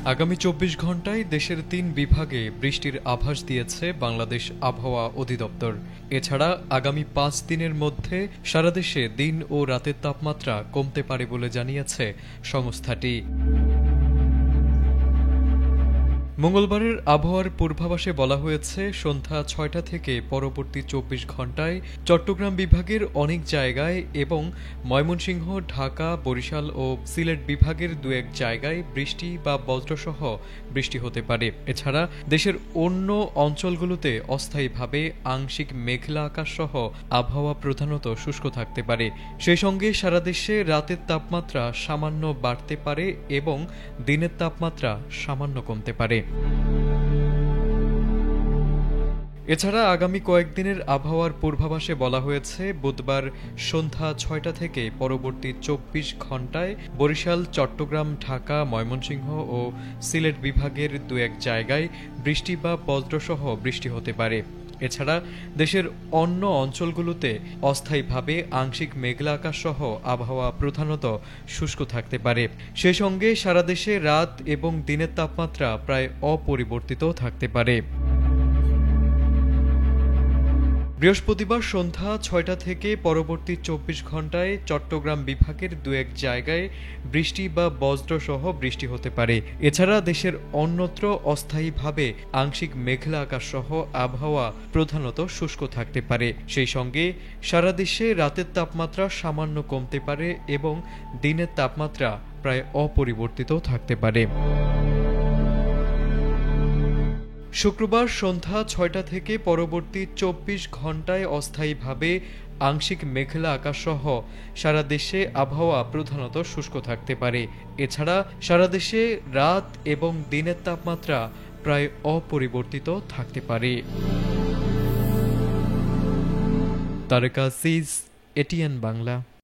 আগামী ২৪ ঘণ্টায় দেশের ৩ বিভাগে বৃষ্টির আভাস দিয়েছে বাংলাদেশ আবহাওয়া অধিদপ্তর। এছাড়া আগামী ৫ দিনের মধ্যে সারা দেশে দিন ও রাতের তাপমাত্রা কমতে পারে বলে জানিয়েছে সংস্থাটি। মঙ্গলবারের আবহাওয়ার পূর্বাভাসে বলা হয়েছে, সন্ধ্যা ৬টা থেকে পরবর্তী ২৪ ঘণ্টায় চট্টগ্রাম বিভাগের অনেক জায়গায় এবং ময়মনসিংহ, ঢাকা, বরিশাল ও সিলেট বিভাগের দু-এক জায়গায় বৃষ্টি বা বজ্রসহ বৃষ্টি হতে পারে। এছাড়া দেশের অন্য অঞ্চলগুলোতে অস্থায়ীভাবে আংশিক মেঘলা আকাশসহ আবহাওয়া প্রধানত শুষ্ক থাকতে পারে। সেই সঙ্গে সারা দেশে রাতের তাপমাত্রা সামান্য বাড়তে পারে এবং দিনের তাপমাত্রা সামান্য কমতে পারে। এছাড়া আগামী কয়েকদিনের আবহাওয়ার পূর্বাভাসে বলা হয়েছে, বুধবার সন্ধ্যা ৬টা থেকে পরবর্তী ২৪ ঘণ্টায় বরিশাল, চট্টগ্রাম, ঢাকা, ময়মনসিংহ ও সিলেট বিভাগের দু-এক জায়গায় বৃষ্টি বা বজ্রসহ বৃষ্টি হতে পারে। এছাড়া দেশের অন্য অঞ্চলগুলোতে অস্থায়ীভাবে আংশিক মেঘলা আকাশসহ আবহাওয়া প্রধানত শুষ্ক থাকতে পারে। সেই সঙ্গে সারা দেশে রাত এবং দিনের তাপমাত্রা প্রায় অপরিবর্তিত থাকতে পারে। বৃহস্পতিবার সন্ধ্যা ৬টা থেকে পরবর্তী ২৪ ঘণ্টায় চট্টগ্রাম বিভাগের দু-এক জায়গায় বৃষ্টি বা বজ্রসহ বৃষ্টি হতে পারে। এছাড়া দেশের অন্যত্র অস্থায়ীভাবে আংশিক মেঘলা আকাশসহ আবহাওয়া প্রধানত শুষ্ক থাকতে পারে। সেই সঙ্গে সারা দেশে রাতের তাপমাত্রা সামান্য কমতে পারে এবং দিনের তাপমাত্রা প্রায় অপরিবর্তিত থাকতে পারে। শুক্রবার সন্ধ্যা ৬টা থেকে পরবর্তী ২৪ ঘণ্টায় অস্থায়ীভাবে আংশিক মেঘলা আকাশসহ সারা দেশে আবহাওয়া প্রধানত শুষ্ক থাকতে পারে। এছাড়া সারা দেশে রাত এবং দিনের তাপমাত্রা প্রায় অপরিবর্তিত থাকতে পারে। তারেক আজিজ, এটিএন বাংলা।